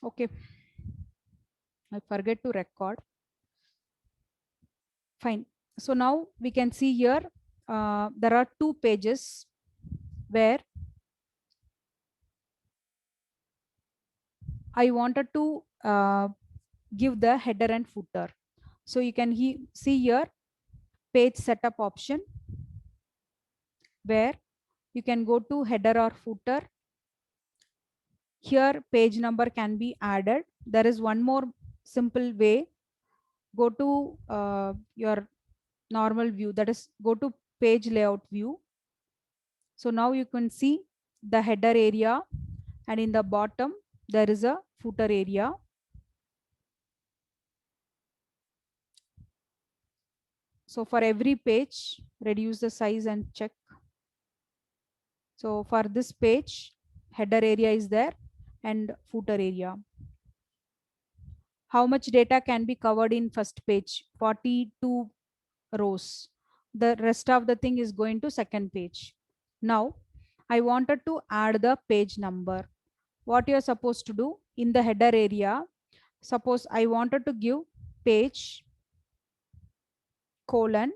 Okay, I forget to record. Fine. So now we can see here there are two pages where I wanted to give the header and footer. So you can see here page setup option where you can go to header or footer. Here page number can be added. There is one more simple way. Go to your normal view, that is go to page layout view. So now you can see the header area, and in the bottom there is a footer area. So for every page, reduce the size and check. So for this page, header area is there and footer area. How much data can be covered in first page? 42 rows. The rest of the thing is going to second page. Now I wanted to add the page number. What you are supposed to do in the header area, suppose I wanted to give page colon,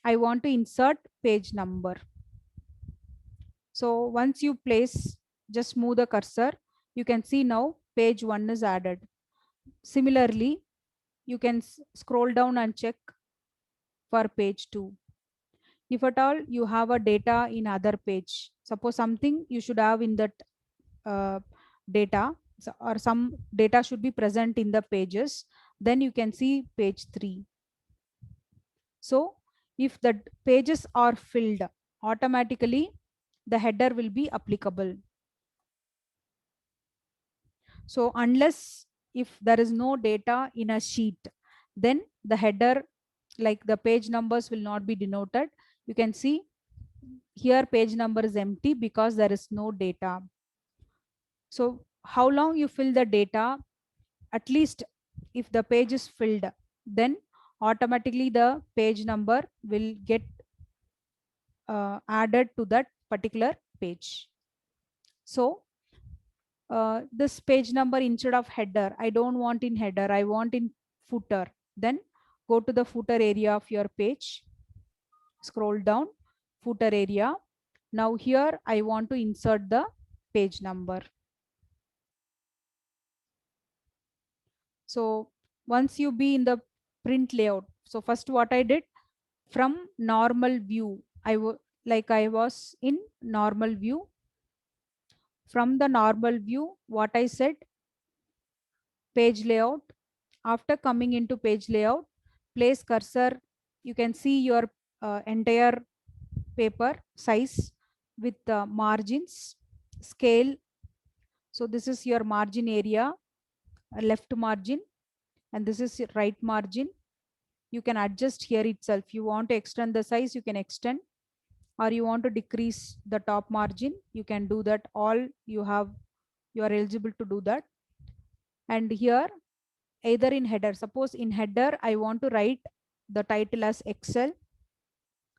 I want to insert page number. So once you place, just move the cursor, you can see now page 1 is added. Similarly, you can scroll down and check for page 2. If at all you have a data in other page, suppose something you should have in that uh, data, or some data should be present in the pages, then you can see page 3. So if the pages are filled, automatically the header will be applicable. So unless if there is no data in a sheet, then the header, like the page numbers, will not be denoted. You can see here page number is empty because there is no data. So how long you fill the data, at least if the page is filled, then automatically the page number will get added to that particular page. So this page number, instead of header, I don't want in header, I want in footer. Then go to the footer area of your page, scroll down, footer area. Now here I want to insert the page number. So once you be in the print layout, so first what I did, from normal view, I was in normal view. From the normal view, what I said, page layout. After coming into page layout, place cursor, you can see your entire paper size with margins, scale. So this is your margin area, left margin, and this is right margin. You can adjust here itself. You want to extend the size, you can extend, or you want to decrease the top margin, you can do that. All you are eligible to do that. And here, either in header, suppose in header I want to write the title as Excel,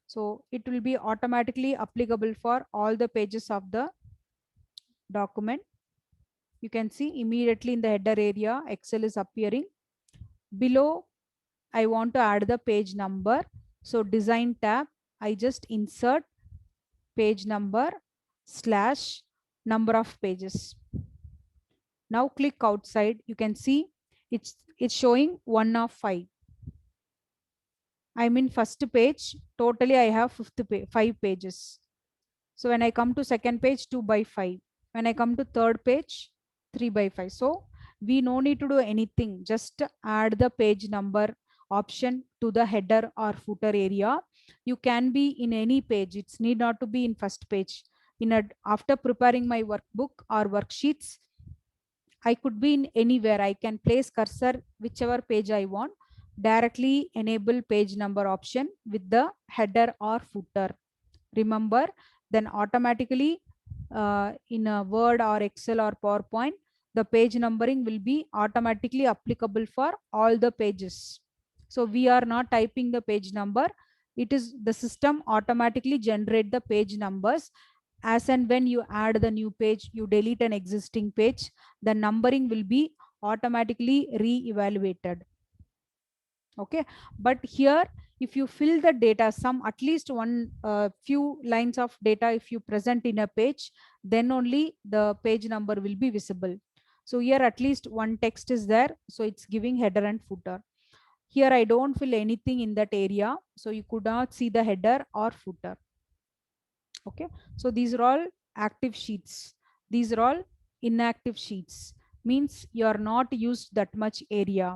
so it will be automatically applicable for all the pages of the document. You can see immediately in the header area Excel is appearing. Below I want to add the page number, so design tab, I just insert page number slash number of pages. Now click outside, you can see it's showing 1 of 5. I'm in first page, totally I have 5 pages. So when I come to second page, 2 by 5. When I come to third page, 3 by 5. So we no need to do anything, just add the page number option to the header or footer area. You can be in any page, it's need not to be in first page. After preparing my workbook or worksheets, I could be in anywhere. I can place cursor whichever page I want, directly enable page number option with the header or footer. Remember, then automatically in a Word or Excel or PowerPoint, the page numbering will be automatically applicable for all the pages. So we are not typing the page number. It is the system automatically generate the page numbers as and when you add the new page, you delete an existing page, the numbering will be automatically re-evaluated. Okay, but here if you fill the data, some at least one few lines of data if you present in a page, then only the page number will be visible. So here at least one text is there, so it's giving header and footer. Here I don't fill anything in that area, so you could not see the header or footer. Okay, so these are all active sheets, these are all inactive sheets, means you are not used that much area.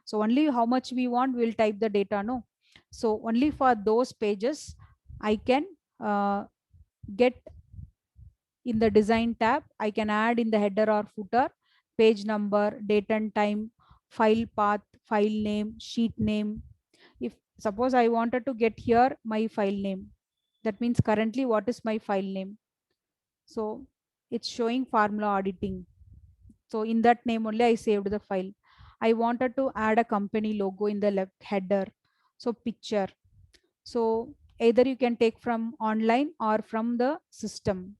So only how much we want, we'll type the data, no. So only for those pages I can get in the design tab, I can add in the header or footer page number, date and time, file path, file name, sheet name. If suppose I wanted to get here my file name, that means currently what is my file name. So it's showing formula auditing, so in that name only I saved the file. I wanted to add a company logo in the left header, so picture. So either you can take from online or from the system.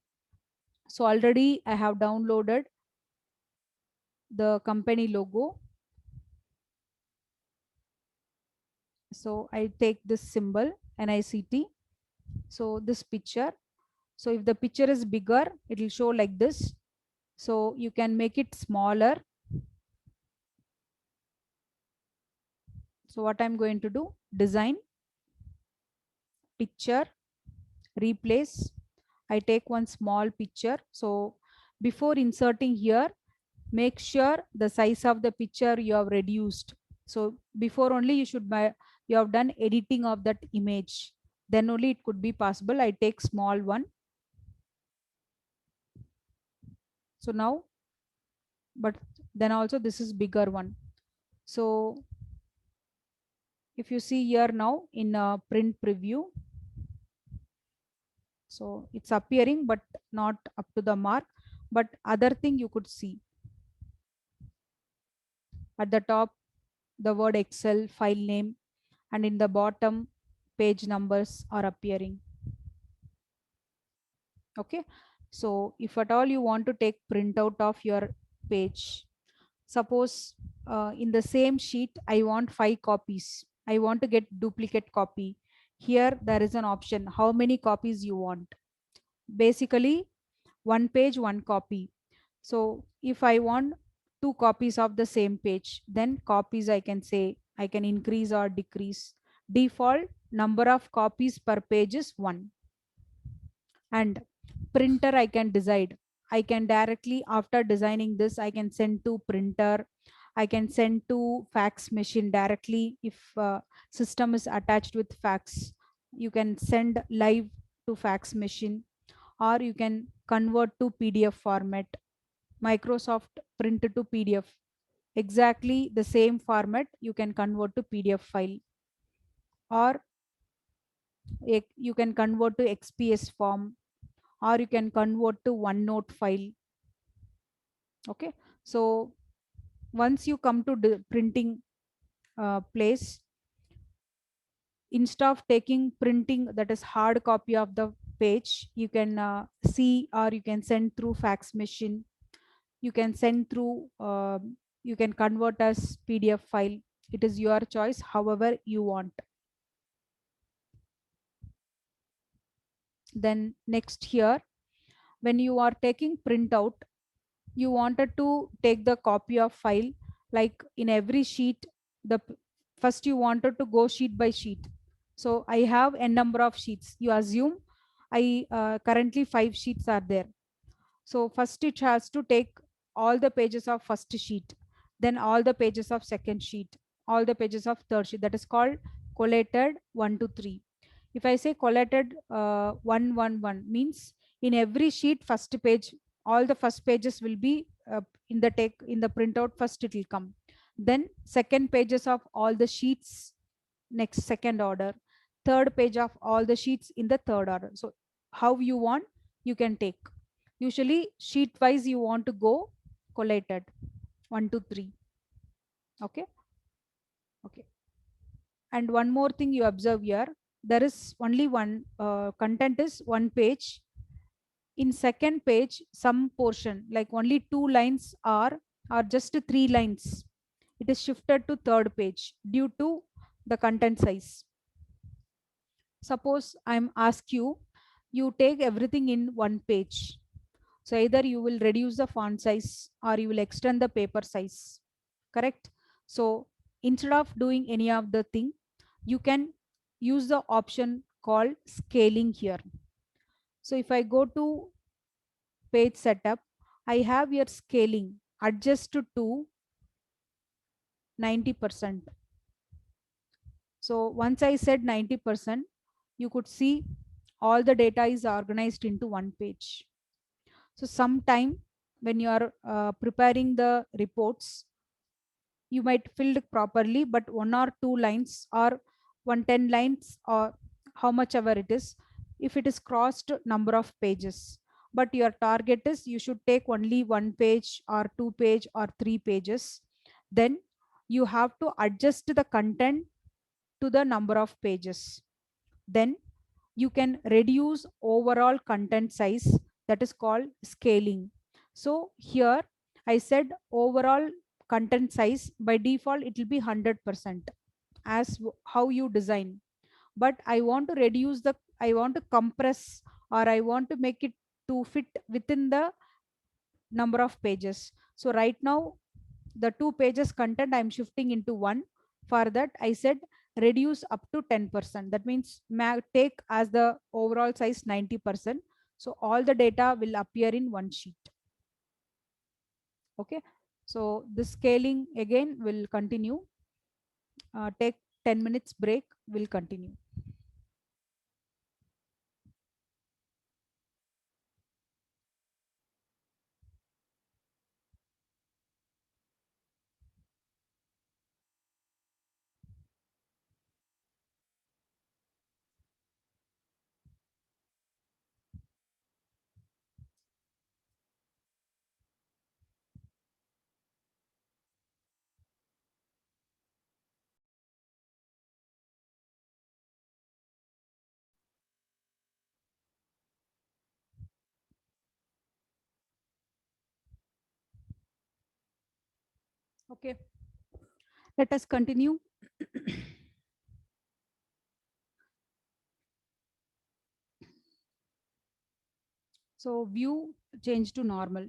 So already I have downloaded the company logo. So I take this symbol NICT. So this picture. So if the picture is bigger, it will show like this. So you can make it smaller. So what I'm going to do, design, picture, replace. I take one small picture. So before inserting here, make sure the size of the picture you have reduced. So before only you should buy, you have done editing of that image, then only it could be possible. I take small one. So now, but then also this is bigger one. So if you see here now in a print preview, so it's appearing but not up to the mark. But other thing you could see at the top the word Excel file name, and in the bottom page numbers are appearing. Okay, so if at all you want to take printout of your page, suppose in the same sheet I want 5 copies, I want to get duplicate copy. Here there is an option how many copies you want. Basically one page one copy. So if I want 2 copies of the same page, then copies I can say I can increase or decrease. Default number of copies per page is 1. And printer I can decide, I can directly after designing this I can send to printer, I can send to fax machine directly. If system is attached with fax, you can send live to fax machine, or you can convert to PDF format. Microsoft print to PDF, exactly the same format you can convert to PDF file, or you can convert to XPS form, or you can convert to OneNote file. Okay, so once you come to the printing place, instead of taking printing that is hard copy of the page, you can see or you can send through fax machine, you can send through you can convert as PDF file. It is your choice however you want. Then next here, when you are taking printout, you wanted to take the copy of file, like in every sheet, first you wanted to go sheet by sheet. So I have a number of sheets, you assume I currently 5 sheets are there. So first it has to take all the pages of first sheet, then all the pages of second sheet, all the pages of third sheet. That is called collated 1 to 3. If I say collated 1 1 1 means in every sheet first page, all the first pages will be in the take in the printout first it will come. Then second pages of all the sheets next second order, third page of all the sheets in the third order. So how you want you can take. Usually sheet wise you want to go collated 1 to 3. Okay. Okay. And one more thing you observe here, there is only one content is one page. in second page, some portion like only 2 lines or just 3 lines, it is shifted to third page due to the content size. Suppose I'm ask you, you take everything in one page. So either you will reduce the font size or you will extend the paper size. Correct? So instead of doing any of the thing, you can use the option called scaling here. So if I go to page setup, I have here scaling adjust to 90%. So once I said 90%, you could see all the data is organized into one page. So sometime when you are preparing the reports, you might fill it properly, but 1 or 2 lines or 110 lines or how much ever it is, if it is crossed number of pages, but your target is you should take only 1 page or 2 page or 3 pages, then you have to adjust the content to the number of pages. Then you can reduce overall content size, that is called scaling. So here I said overall content size by default it will be 100% as how you design, but I want to reduce the, I want to compress or I want to make it to fit within the number of pages. So right now the 2 pages content I'm shifting into one. For that I said reduce up to 10%. That means take as the overall size 90%. So all the data will appear in one sheet. Okay. So this scaling again will continue. Take 10 minutes break, will continue. Okay. Let us continue. So view change to normal.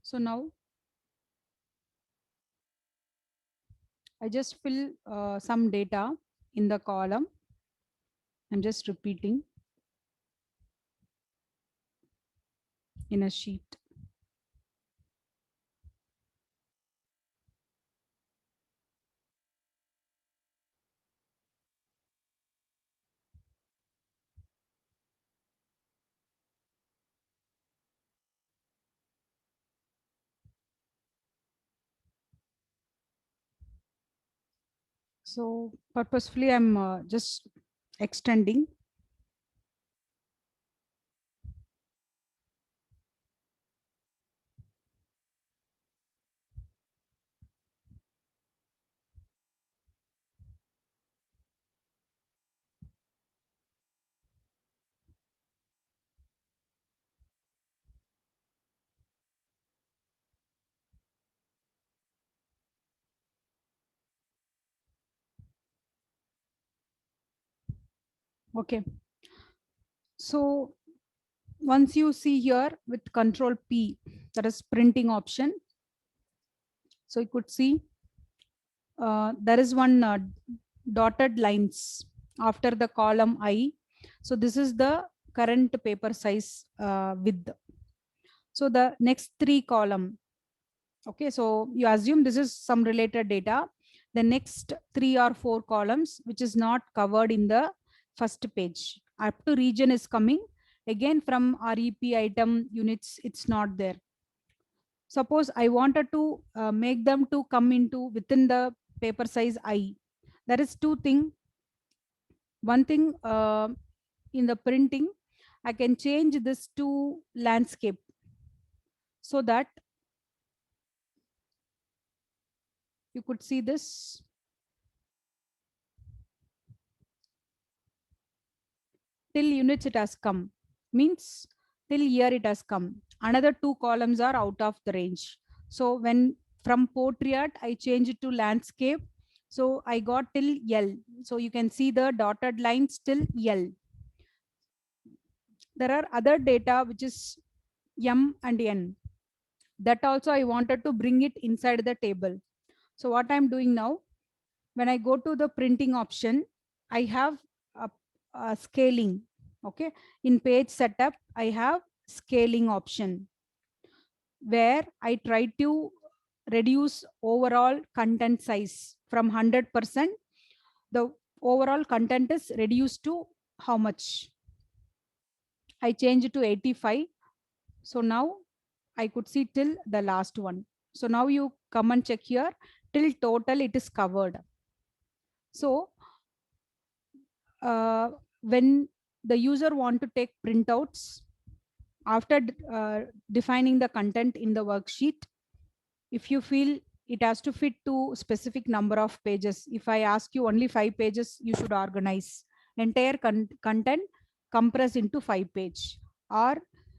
So now I just fill some data in the column. I'm just repeating in a sheet. So purposefully, I'm just extending. Okay. So once you see here with Control P, that is printing option. So you could see there is one dotted lines after the column I. So this is the current paper size width. So the next 3 column. Okay, so you assume this is some related data. The next 3 or 4 columns, which is not covered in the first page, up to region is coming. Again, from REP item units, it's not there. Suppose I wanted to make them to come into within the paper size I. There is 2 things. One thing in the printing, I can change this to landscape so that You could see this. Till units it has come, means till year it has come. Another two columns are out of the range. So when from portrait I change it to landscape, so I got till L. So you can see the dotted lines till L. There are other data which is M and N. That also I wanted to bring it inside the table. So what I'm doing now, when I go to the printing option, I have a scaling. Okay. In page setup, I have scaling option where I try to reduce overall content size from 100%. The overall content is reduced to how much? I change it to 85. So now I could see till the last one. So now you come and check here till total it is covered. So when the user want to take printouts after defining the content in the worksheet, if you feel it has to fit to specific number of pages, if I ask you only 5 pages, you should organize entire content compress into 5 page. Or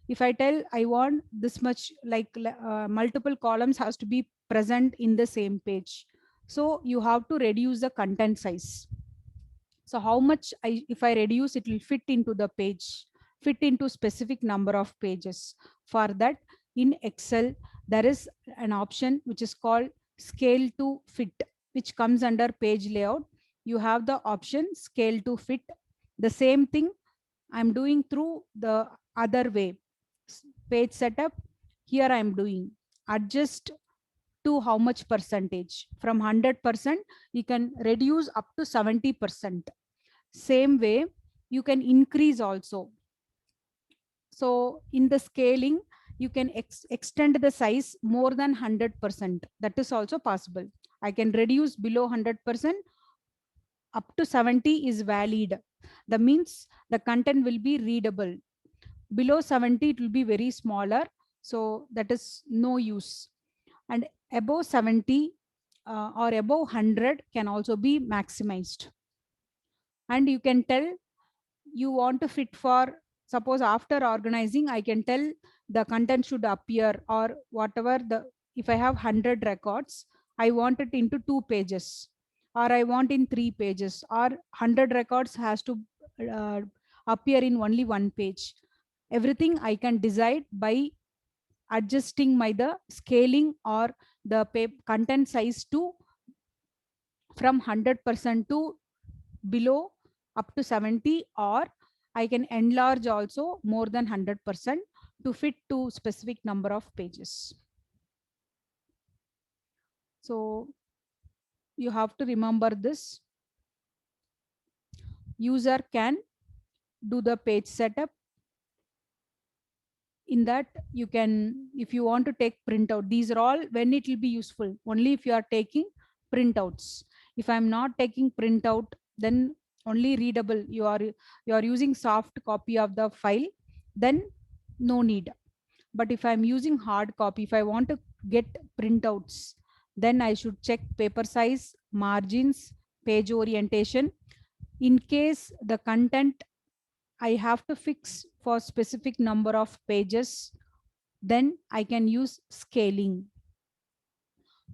if I tell I want this much, like multiple columns has to be present in the same page, so you have to reduce the content size. So how much if I reduce, it will fit into the page, fit into specific number of pages. For that, in Excel, there is an option which is called scale to fit, which comes under page layout. You have the option scale to fit. The same thing I'm doing through the other way. Page setup, here I'm doing adjust to how much percentage. From 100%, you can reduce up to 70%. Same way, you can increase also. So in the scaling, you can extend the size more than 100%. That is also possible. I can reduce below 100%, up to 70 is valid. That means the content will be readable. Below 70, it will be very smaller. So that is no use. And above 70 or above 100 can also be maximized. And you can tell you want to fit for, suppose after organizing, I can tell the content should appear or whatever the, if I have 100 records, I want it into 2 pages, or I want in 3 pages, or 100 records has to uh, appear in only 1 page. Everything I can decide by adjusting my the scaling or the content size to from 100% to below up to 70, or I can enlarge also more than 100% to fit to specific number of pages. So you have to remember this. User can do the page setup. In that you can, if you want to take printout, these are all when it will be useful, only if you are taking printouts. If I'm not taking printout, then only readable, you are using soft copy of the file, then no need. But if I'm using hard copy, if I want to get printouts, then I should check paper size, margins, page orientation. In case the content I have to fix for specific number of pages, then I can use scaling.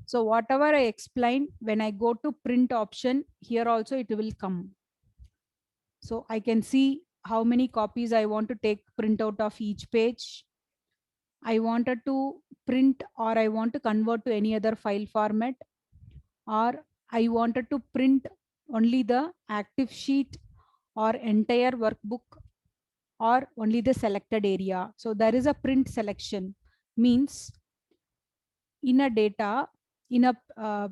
So whatever I explained, when I go to print option, here also it will come. So I can see how many copies I want to take print out of each page. I wanted to print or I want to convert to any other file format, or I wanted to print only the active sheet or entire workbook, or only the selected area. So there is a print selection, means in a data, in a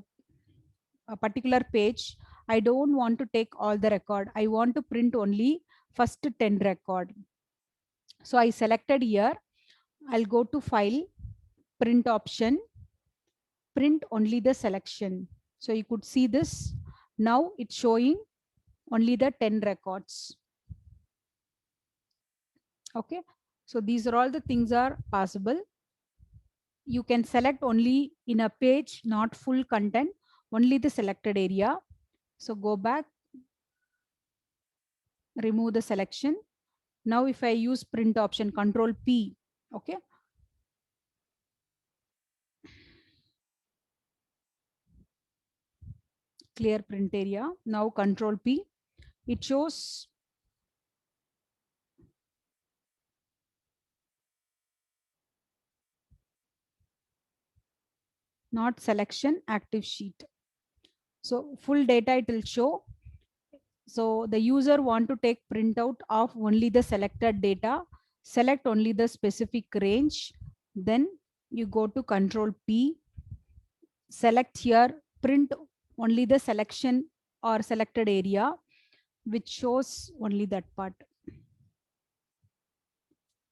particular page, I don't want to take all the record. I want to print only first 10 record. So I selected here, I'll go to file, print option, print only the selection. So you could see this. Now it's showing only the 10 records. Okay. So these are all the things are possible. You can select only in a page, not full content. only the selected area. So go back, remove the selection. Now if I use print option, Control P, okay. Clear print area. Now Control P, it shows not selection, active sheet. So full data it will show. So the user want to take printout of only the selected data, select only the specific range. Then you go to Control P, select here, print only the selection or selected area, which shows only that part.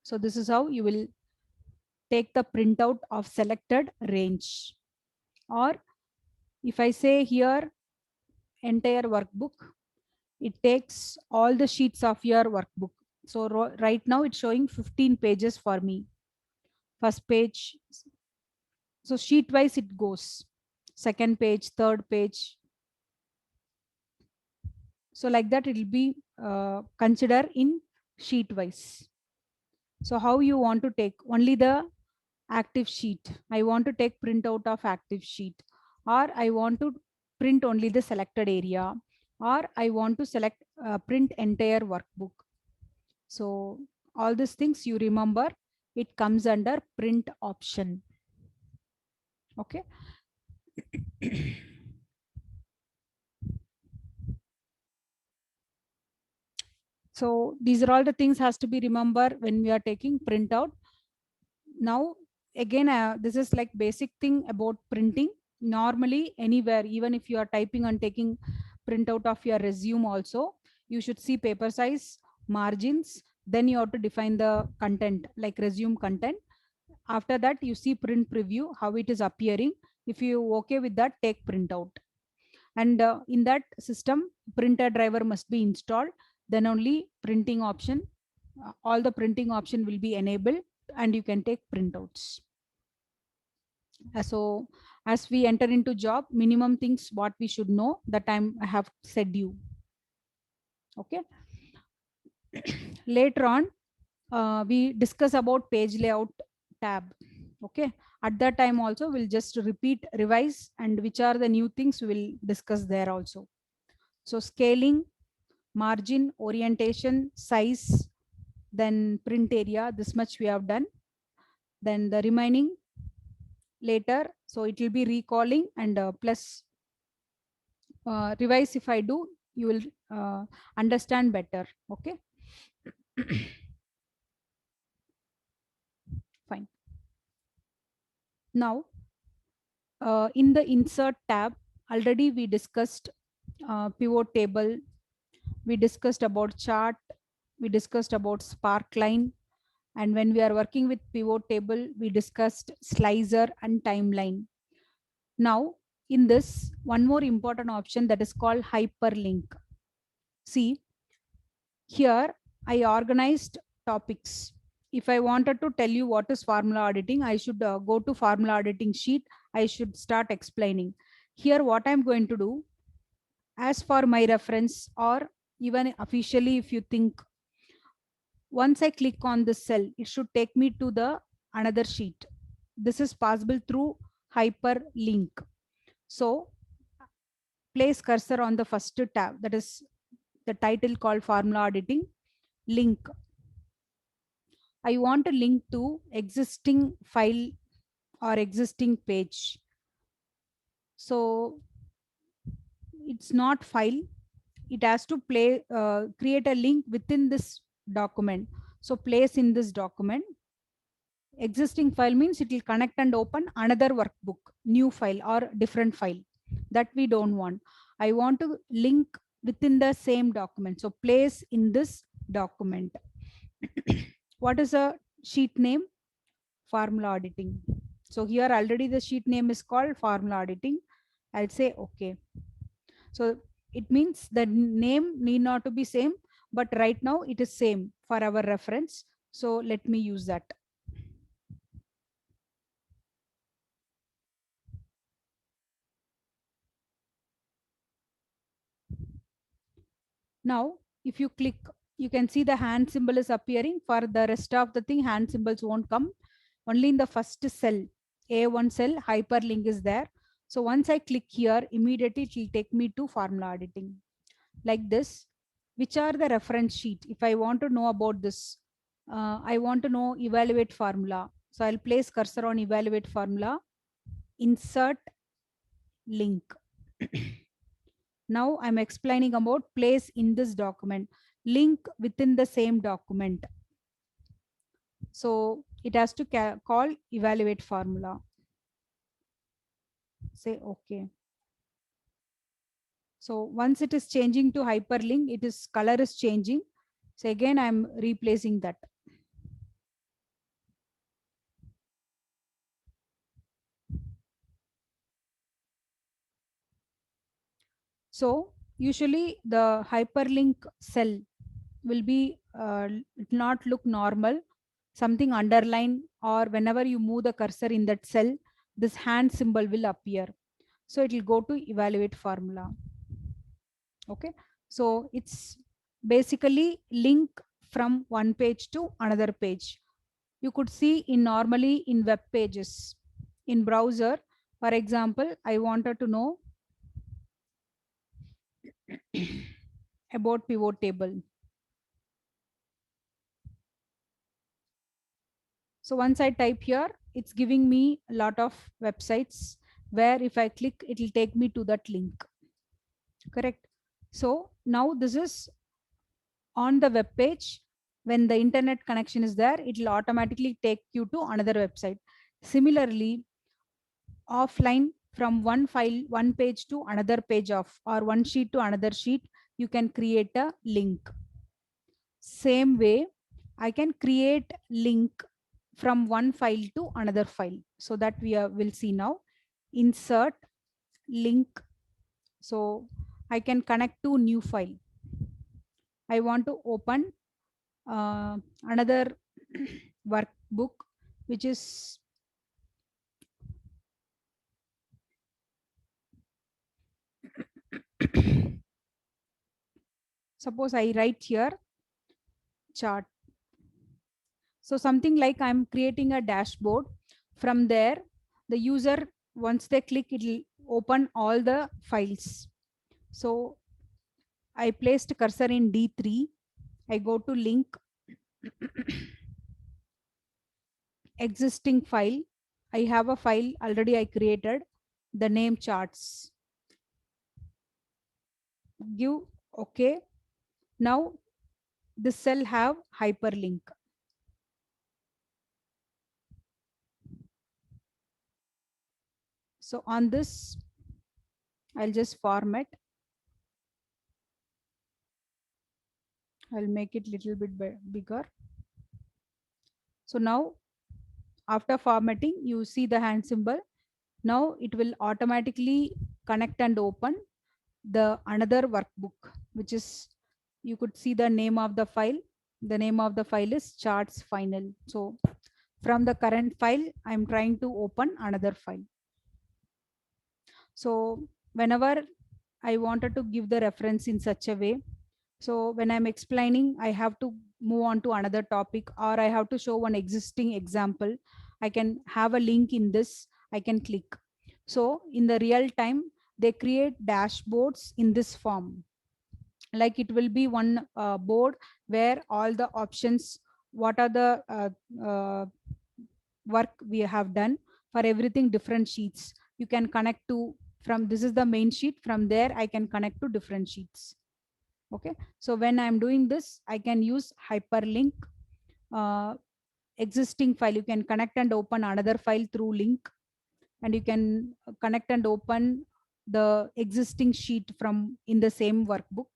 So this is how you will take the printout of selected range. Or if I say here entire workbook, it takes all the sheets of your workbook. So right now it's showing 15 pages for me. First page, so sheet wise it goes. Second page, third page. So like that it will be considered in sheet wise. So how you want to take only the active sheet. I want to take printout of active sheet, or I want to print only the selected area, or I want to select print entire workbook. So all these things you remember, it comes under print option. Okay. So these are all the things has to be remember when we are taking printout. Now again, this is like basic thing about printing. Normally anywhere, even if you are typing and taking printout of your resume also, you should see paper size, margins, then you have to define the content like resume content. After that you see print preview, how it is appearing. If you okay with that, take printout. And in that system, printer driver must be installed. Then only printing option, all the printing option will be enabled, and you can take printouts. So as we enter into job, minimum things what we should know, that I have said you. Okay. Later on, we discuss about page layout tab. Okay. At that time also, we'll just repeat, revise, and which are the new things we will discuss there also. So scaling, margin, orientation, size, then print area, this much we have done. Then the remaining later, so it will be recalling and plus revise. If I do, you will understand better. Okay. Fine. Now in the insert tab, already we discussed pivot table, we discussed about chart, we discussed about sparkline, and when we are working with pivot table, we discussed slicer and timeline. Now in this, one more important option, that is called hyperlink. See here, I organized topics. If I wanted to tell you what is formula auditing, I should go to formula auditing sheet. I should start explaining. Here what I'm going to do, as for my reference, or even officially if you think, once I click on this cell, it should take me to the another sheet. This is possible through hyperlink. So place cursor on the first tab, that is the title called formula auditing, link. I want to link to existing file or existing page. So it's not file, it has to create a link within this document. So place in this document. Existing file means it will connect and open another workbook, new file or different file. That we don't want. I want to link within the same document. So place in this document. What is a sheet name? Formula auditing. So here already the sheet name is called formula auditing. I'll say okay. So it means the name need not to be same, but right now it is same for our reference. So let me use that. Now, if you click, you can see the hand symbol is appearing. For the rest of the thing, hand symbols won't come. Only in the first cell, A1 cell, hyperlink is there. So once I click here, immediately it will take me to formula editing. Like this, which are the reference sheet? If I want to know about this, I want to know evaluate formula. So I'll place cursor on evaluate formula, insert link. Now I'm explaining about place in this document, link within the same document. So it has to call evaluate formula. Say okay. So once it is changing to hyperlink, it is color is changing. So again, I'm replacing that. So usually the hyperlink cell will be not look normal, something underline, or whenever you move the cursor in that cell, this hand symbol will appear. So it will go to evaluate formula. Okay, so it's basically link from one page to another page. You could see in normally in web pages, in browser. For example, I wanted to know about pivot table. So once I type here, it's giving me a lot of websites where if I click, it will take me to that link. Correct. So now this is on the web page. When the internet connection is there, it will automatically take you to another website. Similarly, offline, from one file, one page to another page of, or one sheet to another sheet, you can create a link. Same way, I can create link from one file to another file. So that we will see now. Insert link. So I can connect to new file. I want to open another workbook, which is suppose I write here chart. So something like I'm creating a dashboard. From there, the user, once they click, it will open all the files. So I placed cursor in D3. I go to link, existing file. I have a file already I created, the name charts. Give okay. Now this cell have hyperlink. So on this, I'll just format. I'll make it little bit bigger. So now after formatting, you see the hand symbol. Now it will automatically connect and open the another workbook, which is, you could see the name of the file. The name of the file is charts final. So from the current file, I'm trying to open another file. So whenever I wanted to give the reference in such a way, so when I'm explaining, I have to move on to another topic, or I have to show one existing example. I can have a link in this, I can click. So in the real time, they create dashboards in this form. Like it will be one board where all the options, what are the work we have done for everything, different sheets. You can connect to, from this is the main sheet, from there I can connect to different sheets. Okay, so when I'm doing this, I can use hyperlink. uh, Existing file, you can connect and open another file through link, and you can connect and open the existing sheet from in the same workbook,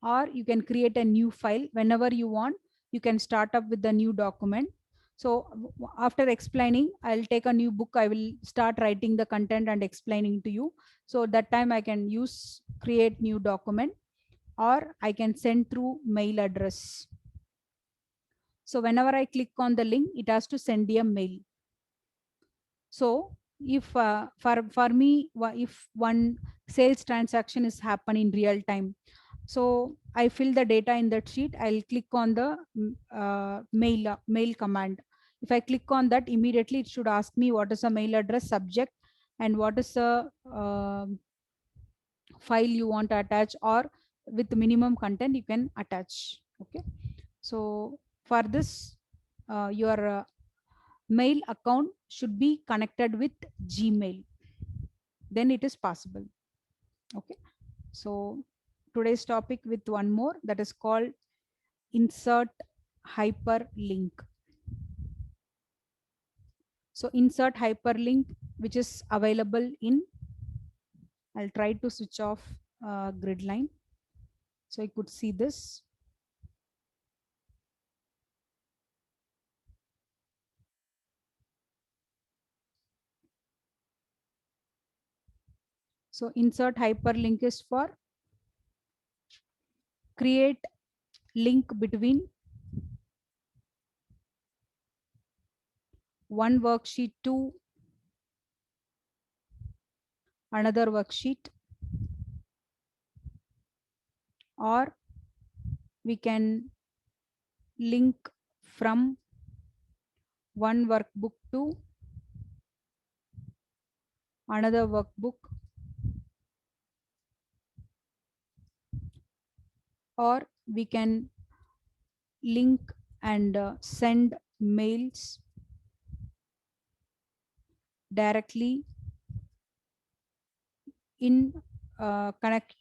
or you can create a new file whenever you want. You can start up with the new document. So after explaining, I'll take a new book, I will start writing the content and explaining to you. So that time I can use create new document, or I can send through mail address. So whenever I click on the link, it has to send a mail. So if for me, if one sales transaction is happen in real time, So I fill the data in that sheet. I'll click on the mail command. If I click on that, immediately it should ask me what is the mail address, subject, and what is the file you want to attach, or with minimum content you can attach. Okay. So for this, your mail account should be connected with Gmail. Then it is possible. Okay. So today's topic with one more, that is called insert hyperlink. So insert hyperlink, which is available in, I'll try to switch off grid line so I could see this. So insert hyperlink is for create link between one worksheet to another worksheet, or we can link from one workbook to another workbook, or we can link and send mails directly in connect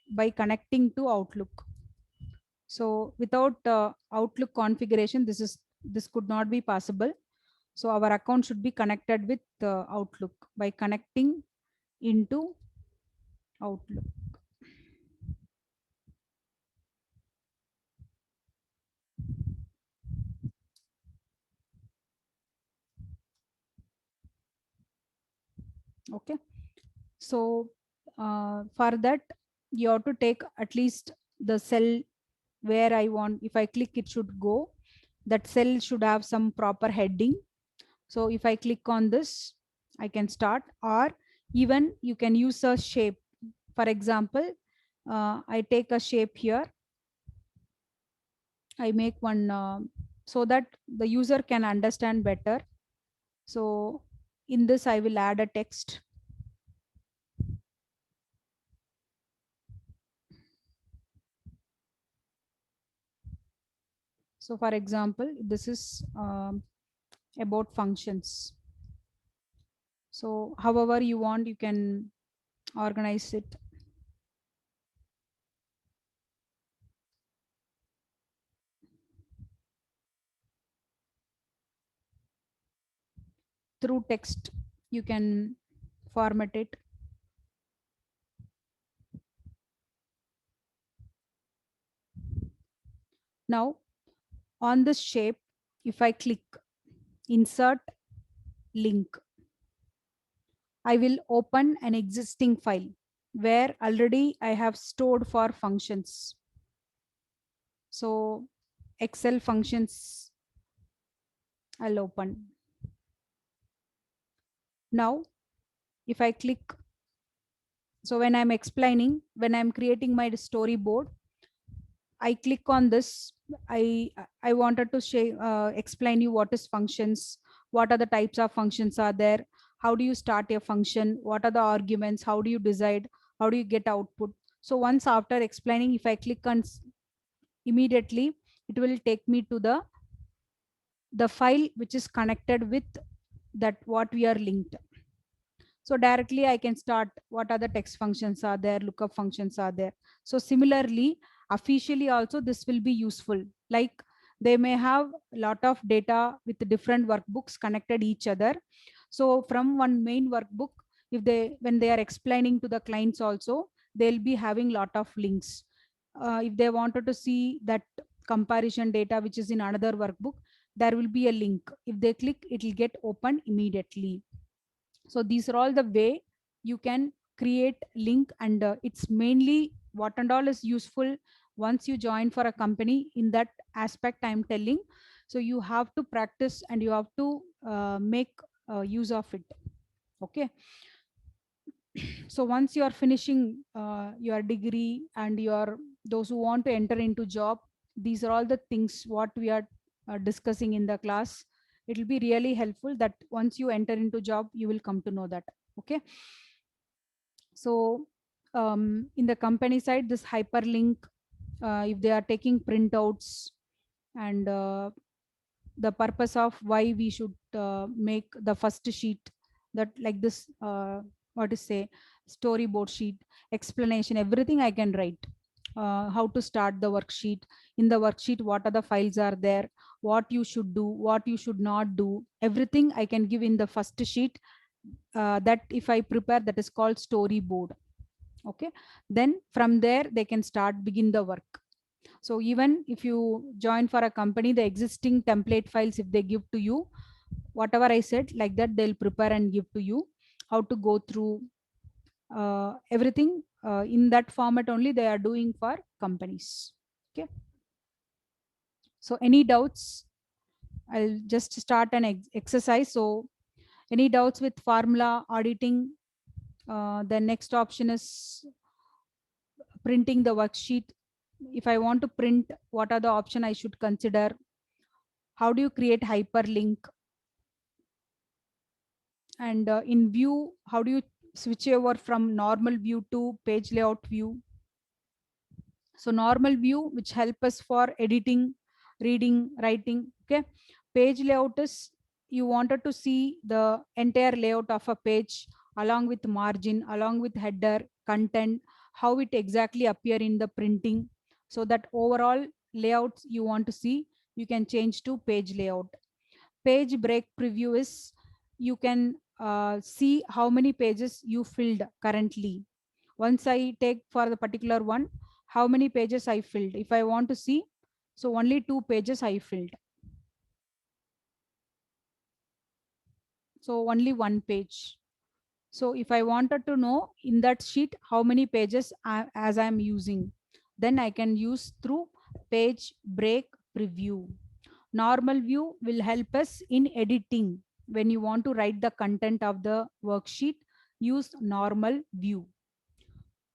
by connecting to Outlook. So without Outlook configuration, this could not be possible. So our account should be connected with Outlook by connecting into Outlook. Okay. So for that, you have to take at least the cell where I want. If I click, it should go. That cell should have some proper heading. So if I click on this, I can start, or even you can use a shape. For example, I take a shape here. I make one so that the user can understand better. So in this, I will add a text. So for example, this is about functions. So however you want, you can organize it. Through text, you can format it. Now on this shape, if I click insert link, I will open an existing file where already I have stored for functions. So Excel functions I'll open. Now if I click, so when I'm explaining, when I'm creating my storyboard, I click on this. I wanted to explain you what is functions, what are the types of functions are there, how do you start a function, what are the arguments, how do you decide, how do you get output. So once after explaining, if I click on immediately, it will take me to the file which is connected with that what we are linked. So directly I can start what are the text functions are there, lookup functions are there. So similarly, officially also this will be useful. Like they may have a lot of data with different workbooks connected each other. So from one main workbook, if they when they are explaining to the clients also, they'll be having lot of links. If they wanted to see that comparison data which is in another workbook, there will be a link. If they click, it will get open immediately. So these are all the way you can create link, and it's mainly what and all is useful once you join for a company. In that aspect I'm telling, so you have to practice and you have to make use of it. Okay. So once you are finishing your degree and you are those who want to enter into job, these are all the things what we are discussing in the class. It will be really helpful that once you enter into job, you will come to know that. Okay. So in the company side, this hyperlink, if they are taking printouts, and the purpose of why we should make the first sheet, that like this, what to say, storyboard sheet, explanation, everything I can write. How to start the worksheet. In the worksheet, what are the files are there, what you should do, what you should not do, everything I can give in the first sheet. That if I prepare, that is called storyboard. Okay. Then from there they can start begin the work. So even if you join for a company, the existing template files, if they give to you, whatever I said, like that, they'll prepare and give to you. How to go through everything in that format only they are doing for companies. Okay. So any doubts? I'll just start an exercise. So any doubts with formula auditing? The next option is printing the worksheet. If I want to print, what are the option I should consider? How do you create hyperlink? And in view, how do you switch over from normal view to page layout view? So normal view, which help us for editing, reading, writing. Okay. Page layout is, you wanted to see the entire layout of a page, along with margin, along with header, content, how it exactly appear in the printing. So that overall layouts you want to see, you can change to page layout. Page break preview is, you can see how many pages you filled currently. Once I take for the particular one, how many pages I filled. If I want to see, so only 2 pages I filled. So only 1 page. So if I wanted to know in that sheet how many pages as I'm using, then I can use through page break preview. Normal view will help us in editing. When you want to write the content of the worksheet, use normal view.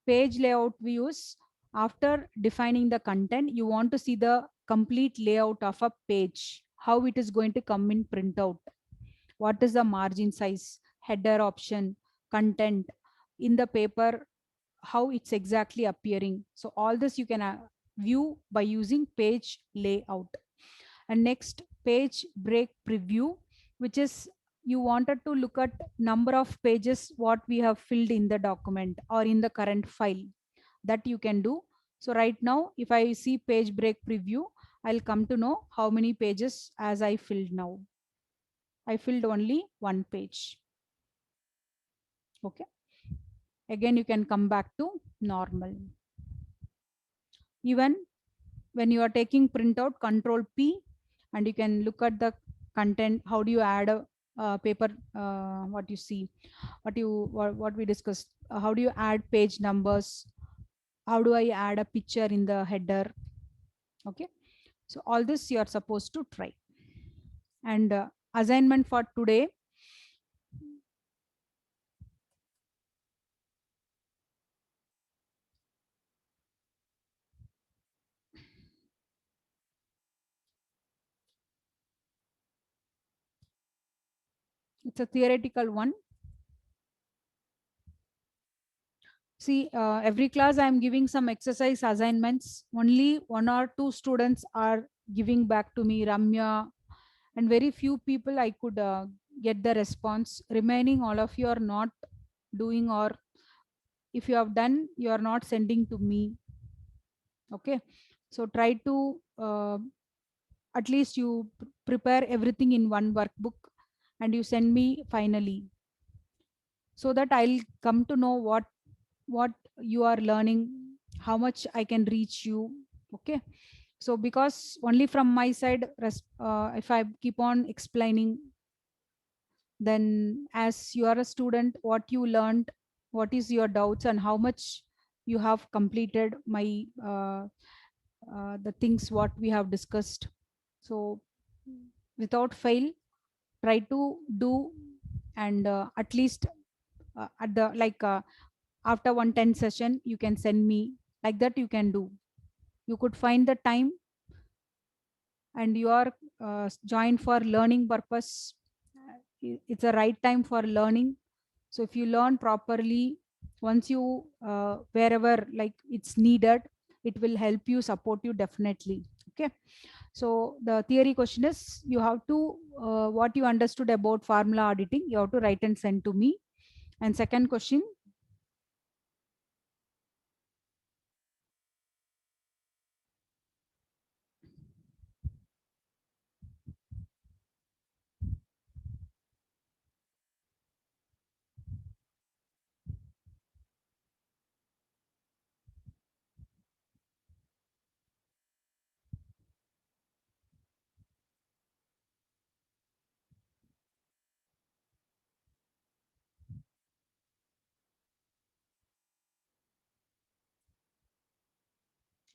Page layout views, after defining the content, you want to see the complete layout of a page, how it is going to come in printout, what is the margin size, header option, content in the paper, how it's exactly appearing. So all this you can view by using page layout. And next, page break preview, which is, you wanted to look at number of pages what we have filled in the document or in the current file, that you can do. So right now, if I see page break preview, I'll come to know how many pages as I filled now. I filled only 1 page. Okay. Again, you can come back to normal. Even when you are taking printout, control P, and you can look at the content. How do you add a paper, what you see, what we discussed, how do you add page numbers, how do I add a picture in the header? Okay. So all this you are supposed to try. And assignment for today, it's a theoretical one. See, every class I'm giving some exercise assignments. Only 1 or 2 students are giving back to me, Ramya, and very few people I could get the response. Remaining, all of you are not doing, or if you have done, you are not sending to me. Okay. So try to at least you prepare everything in one workbook and you send me finally, so that I'll come to know what you are learning, how much I can reach you. Okay. So because only from my side, if I keep on explaining, then as you are a student, what you learned, what is your doubts, and how much you have completed my the things what we have discussed. So without fail, try to do, and at least at the like after 110 session you can send me, like that you can do. you could find the time, and you are joined for learning purpose. It's a right time for learning. So if you learn properly, once you wherever like it's needed, it will help you, support you definitely. Okay. So the theory question is, you have to what you understood about formula auditing, you have to write and send to me. And second question,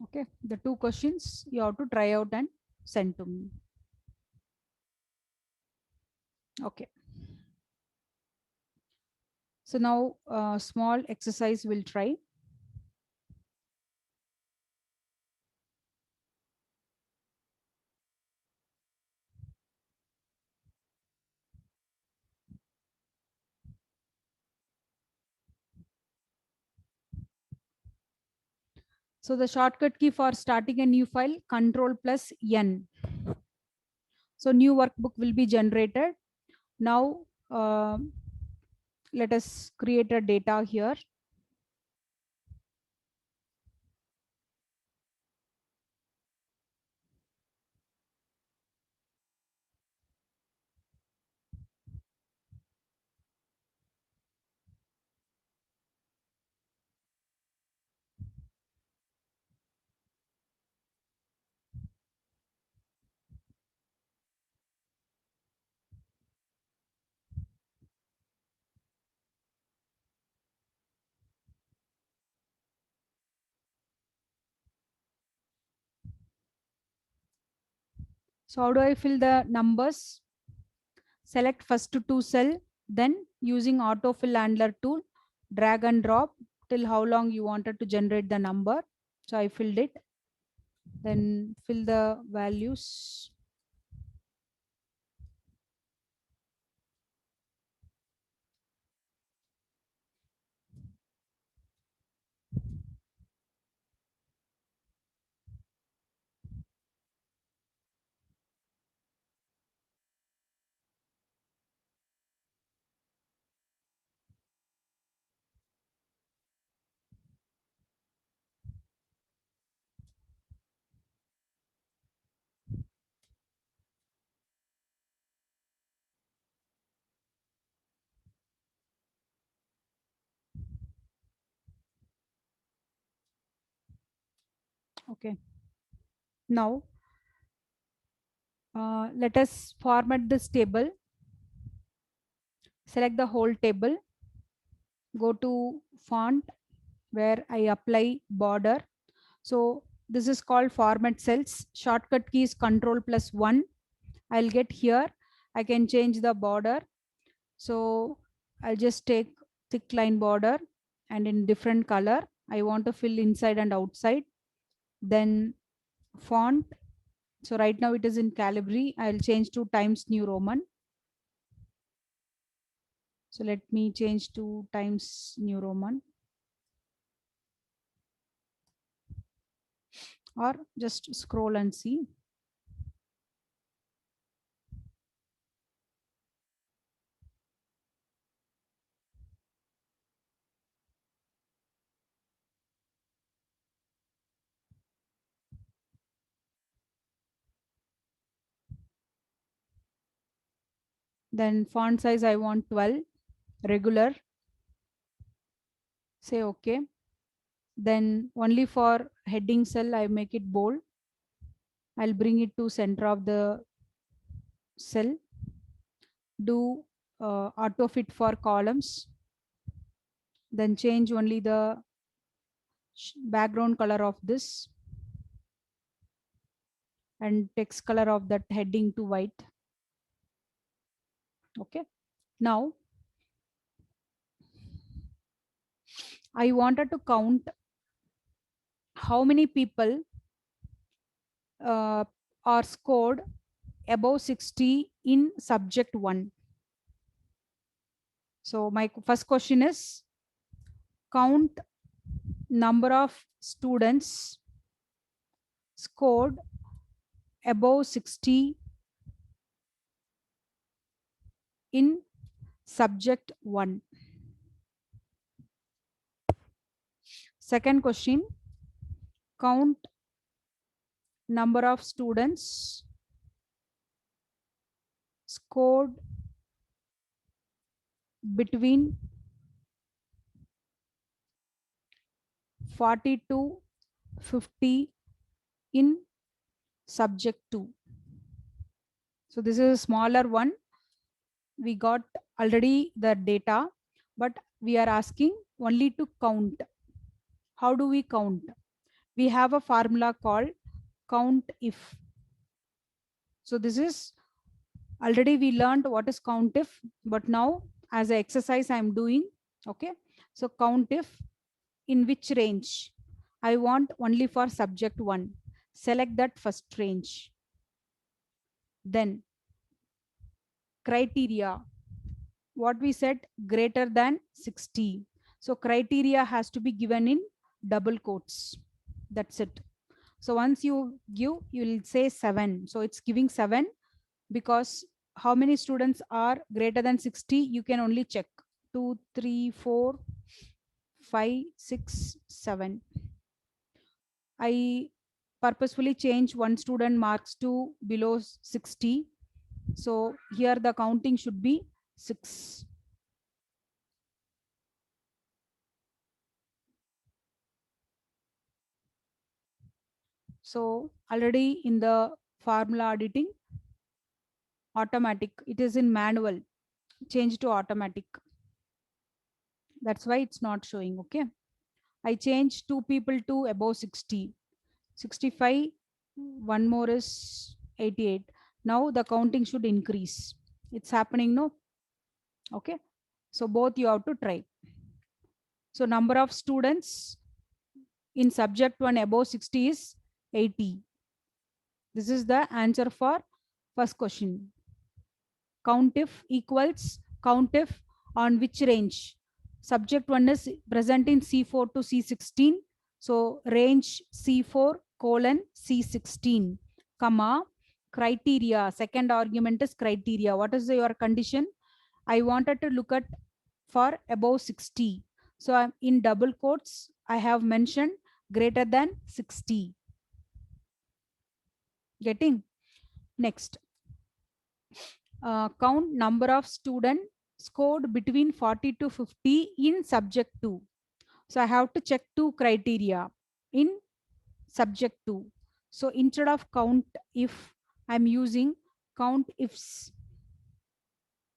okay, the two questions you have to try out and send to me. Okay. So now small exercise we'll try. So the shortcut key for starting a new file, Control plus N. So new workbook will be generated. Now let us create a data here. So how do I fill the numbers? Select first to two cell, then using autofill handler tool, drag and drop till how long you wanted to generate the number. So I filled it. Then fill the values. Okay. Now let us format this table. Select the whole table. Go to font where I apply border. So this is called format cells. Shortcut key is Control plus 1. I'll get here. I can change the border. So I'll just take thick line border and in different color. I want to fill inside and outside. Then font. So right now it is in Calibri. I'll change to Times New Roman. So let me change to Times New Roman. Or just scroll and see. Then font size I want 12, regular. Say okay. Then only for heading cell I make it bold. I'll bring it to center of the cell. Do auto fit for columns. Then change only the background color of this and text color of that heading to white. Okay. Now I wanted to count how many people are scored above 60 in subject 1? So my first question is, count number of students scored above 60 in subject 1. Second question, count number of students scored between 40 to 50 in subject 2. So this is a smaller one. We got already the data, but we are asking only to count. How do we count? We have a formula called count if. So this is already we learned what is count if, but now as an exercise I am doing. Okay. So count if, in which range? I want only for subject 1. Select that first range. Then criteria. What we said, greater than 60. So criteria has to be given in double quotes. That's it. So once you give, you will say 7. So it's giving 7 because how many students are greater than 60? You can only check 2, 3, 4, 5, 6, 7. I purposefully change one student marks to below 60. So here the counting should be 6. So already in the formula editing, automatic, it is in manual, change to automatic. That's why it's not showing. Okay. I change 2 people to above 60. 65, one more is 88. Now the counting should increase. It's happening, no? Okay. So both you have to try. So number of students in subject 1 above 60 is 80. This is the answer for first question. Count if equals count if on which range? Subject 1 is present in C4 to C16. So range C4 colon C16, comma, criteria. Second argument is criteria. What is your condition? I wanted to look at for above 60. So I'm in double quotes, I have mentioned greater than 60. Getting? Next. Count number of student scored between 40 to 50 in subject 2. So I have to check 2 criteria in subject 2. So instead of count if, I'm using count ifs.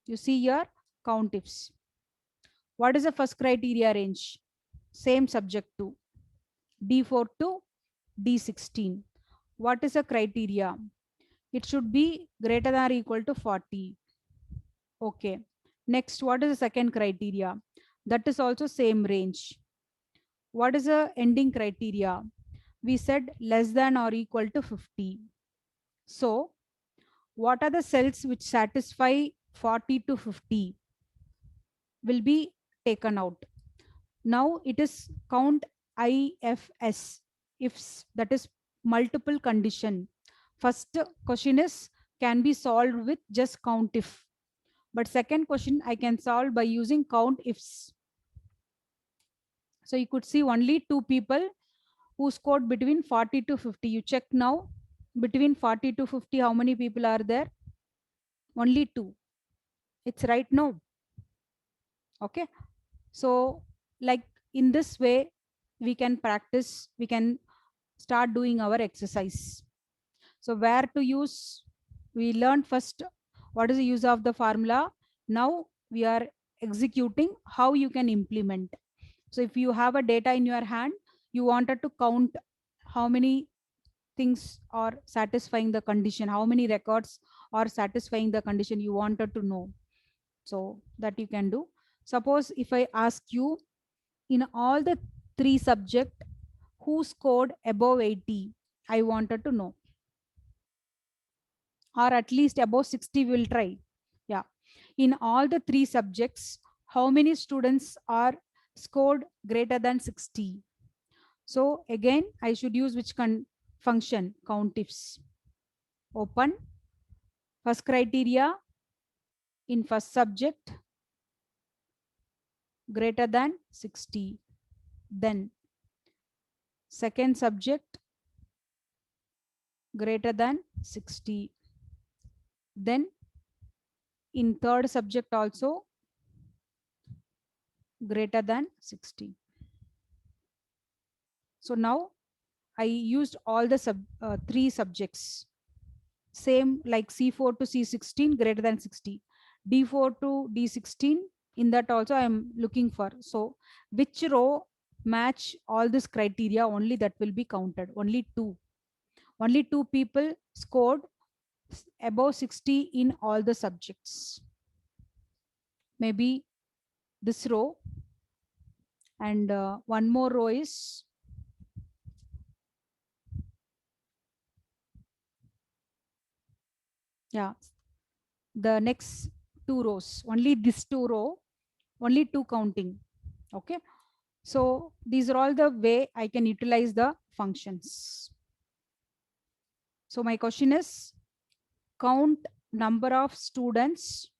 You see here, count ifs. What is the first criteria range? Same subject 2, D4 to D16. What is the criteria? It should be greater than or equal to 40. Okay. Next, what is the second criteria? That is also same range. What is the ending criteria? We said less than or equal to 50. So, what are the cells which satisfy 40 to 50 will be taken out. Now it is count IFS, ifs, that is multiple condition. First question is can be solved with just count if. But second question I can solve by using count ifs. So you could see only 2 people who scored between 40 to 50. You check now, between 40 to 50, how many people are there? Only 2. It's right now. Okay. So like in this way, we can practice, we can start doing our exercise. So where to use, we learned first what is the use of the formula. Now we are executing how you can implement. So if you have a data in your hand, you wanted to count how many things are satisfying the condition, how many records are satisfying the condition you wanted to know. So that you can do. Suppose if I ask you, in all the 3 subject, who scored above 80? I wanted to know. or at least above 60 we will try. Yeah. In all the three subjects, how many students are scored greater than 60? So again, I should use which function? Countifs. Open. First criteria, in first subject, greater than 60. Then second subject, greater than 60. Then in third subject also, greater than 60. So now I used all the three subjects. Same like C4 to C16 greater than 60. D4 to D16, in that also I am looking for. So which row match all this criteria, only that will be counted. Only two people scored above 60 in all the subjects. Maybe this row, and one more row is the next two rows, only this two row, only two counting. Okay, so these are all the way I can utilize the functions. So my question is, count number of students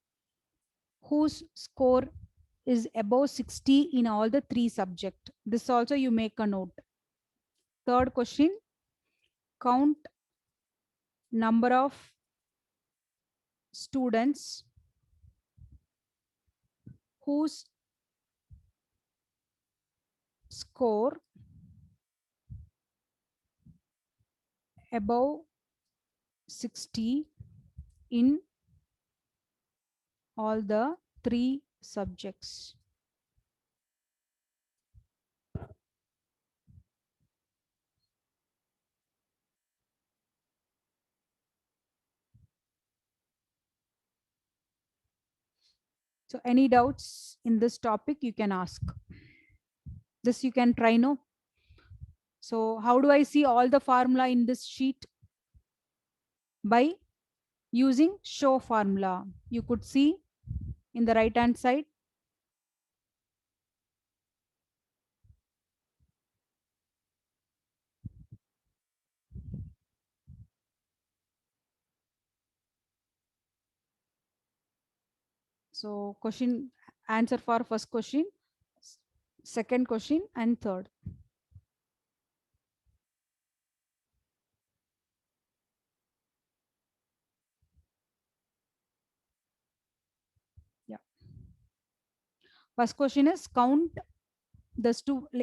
whose score is above 60 in all the three subject. This also you make a note. Third question, count number of students whose score above 60 in all the three subjects. So any doubts in this topic you can ask. This you can try, no? So how do I see all the formula in this sheet? By using show formula. You could see in the right hand side. So question, answer for first question, second question and third. Yeah. First question is, count the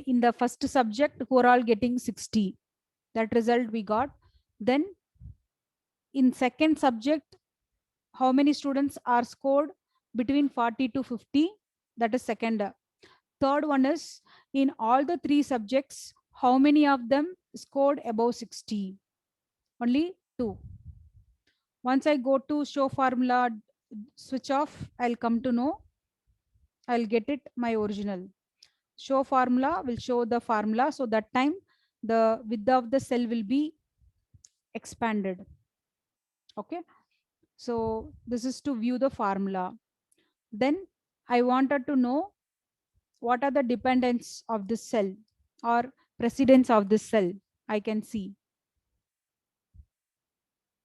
in the first subject who are all getting 60. That result we got. Then in second subject, how many students are scored between 40 to 50? That is second. Third one is, in all the three subjects, how many of them scored above 60? Only two. Once I go to show formula, switch off, I'll come to know, I'll get it my original. Show formula will show the formula. So that time the width of the cell will be expanded. Okay. So this is to view the formula. Then I wanted to know what are the dependents of this cell or precedence of this cell. I can see.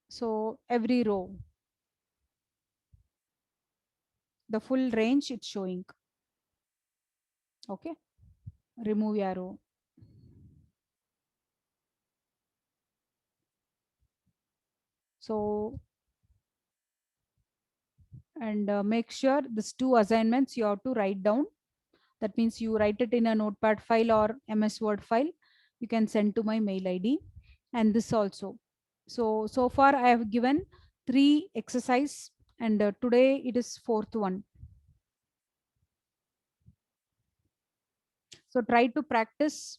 So every row, the full range it's showing. Okay. Remove arrow. So, and make sure these two assignments you have to write down. That means you write it in a notepad file or MS Word file. You can send to my mail ID. And this also. So far I have given 3 exercise, and today it is 4th one. So try to practice.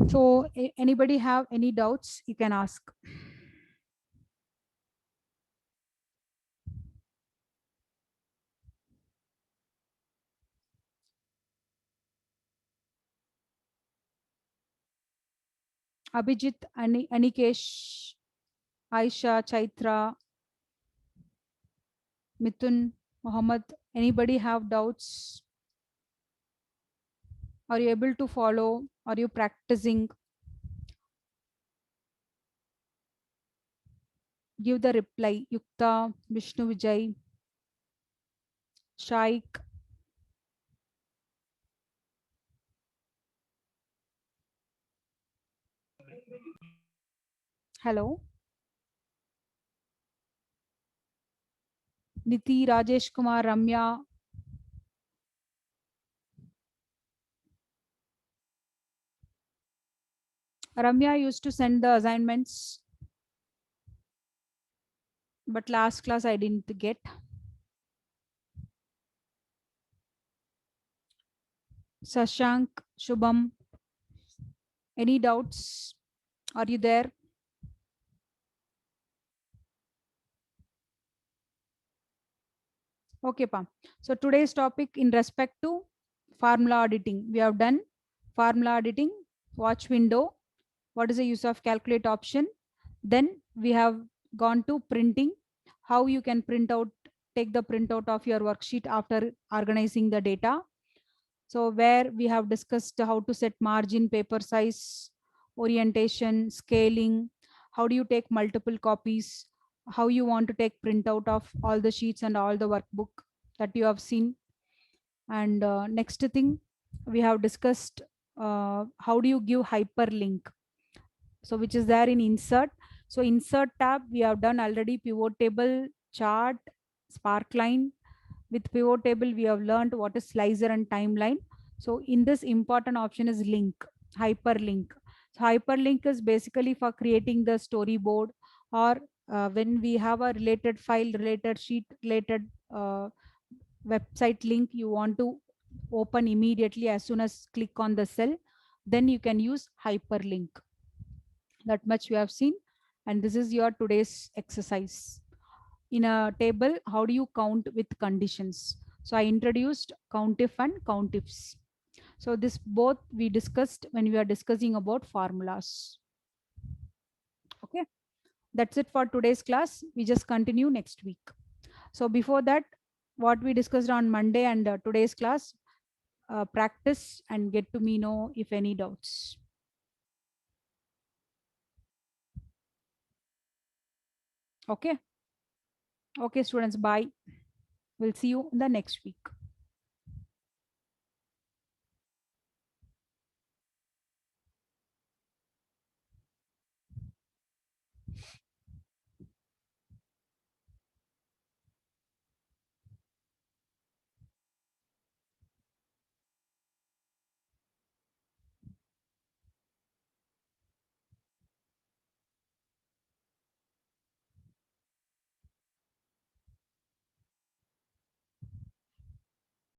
So anybody have any doubts, you can ask. Abhijit, Anikesh, Aisha, Chaitra, Mithun, Mohammed. Anybody have doubts? Are you able to follow? Are you practicing? Give the reply. Yukta, Vishnu Vijay, Shaik. Hello. Niti, Rajesh Kumar, Ramya. Ramya used to send the assignments, but last class I didn't get. Sashank, Shubham. Any doubts? Are you there? Okay, Pa. So today's topic in respect to formula auditing. We have done formula auditing, watch window, what is the use of calculate option. Then we have gone to printing, how you can print out, take the printout of your worksheet after organizing the data. So where we have discussed how to set margin, paper size, orientation, scaling, how do you take multiple copies, how you want to take printout of all the sheets and all the workbook that you have seen. And next thing we have discussed, how do you give hyperlink, so which is there in insert. So insert tab we have done already, pivot table, chart, sparkline. With pivot table we have learned what is slicer and timeline. So in this important option is link, hyperlink. So hyperlink is basically for creating the storyboard, or when we have a related file, related sheet, related website link you want to open immediately as soon as click on the cell, then you can use hyperlink. That much we have seen. And this is your today's exercise. In a table, how do you count with conditions? So I introduced countif and countifs. So this both we discussed when we are discussing about formulas. Okay, that's it for today's class. We just continue next week. So before that, what we discussed on Monday and today's class, practice and get to me know if any doubts. Okay. Okay, students, bye. We'll see you in the next week.